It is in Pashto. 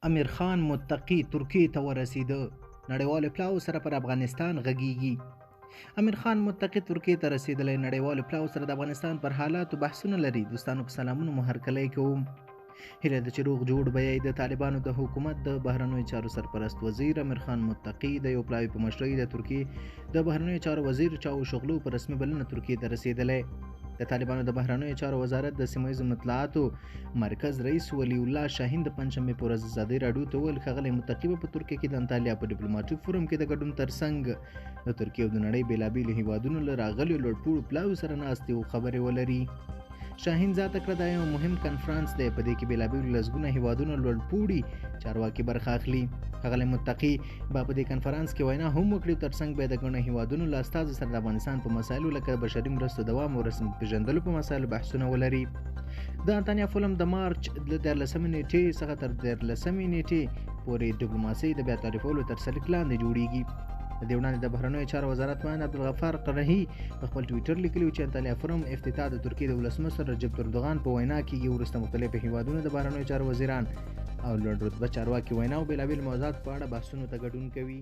امیر خان متقي ترکیې ته ورسېده. نړیوالو پلاو سره پر افغانستان غږیږي. امیر خان متقي ترکیې ته رسېدلی. نړیوالو پلاو سره د افغانستان پر حالاتو بحثونه لري. دوستانو په سلامونو مو هرکلی کوم. هیله ده چې روغ جوړ به یې. د طالبانو د حکومت د بهرنیو چارو سرپرست وزیر امیر خان متقي د یو پلاوي په مشرۍ د ترکیې د بهرنیو چارو وزیر چاوشغلو په رسمي بلنه ترکیې ته رسېدلی. د طالبانو د بهرنیو چارو وزارت د سیمه ییزو مطلعاتو مرکز رئیس ولی الله شاهین د پنجشنبې په ورځ ازادۍ راډیو ته وویل ښاغلی متقي به په ترکیه کې د انطالیا په ډیپلوماټیک فورم کې د ګډون ترڅنګ د ترکیې او د نړۍ بېلابېلو هیوادونو له راغلیو لوړپوړو پلاویو سره ناستې او خبرې ولري. شاهین زیاته کړه دا یو مهم کنفرانس دی. په دې کې بېلابېلو لسګونه هیوادونو لوړپوړي چارواکي برخه اخلي. ښاغلی متقي به په دې کنفرانس کې وینا هم وکړي. ترڅنګ به د ګڼو هیوادونو له استازو سره د افغانستان په مسایلو لکه د بشري مرستو دوام او رسمیت پېژندلو په مسایلو بحثونه ولري. د انطالیا فورم د مارچ د 14 نیټې څخه تر 14 نیټې پورې ډیپلوماسۍ د بیا تعریفولو تر سرلیک لاندې جوړیږي. د دې وړاندې د بهرنیو چارو وزارت وایي عبدالغفار قرهي په خپل ټویټر لیکلي چې انطالیا فورم افتتاح د ترکیې د ولسمشر رجب اردوغان په وینا کېږي. وروسته مختلفو هیوادونو د بهرنیو چارو وزیران او لوړ رتبه چارواکي وینا او بېلابېل موضوعات په اړه بحثونو ته ګډون کوي.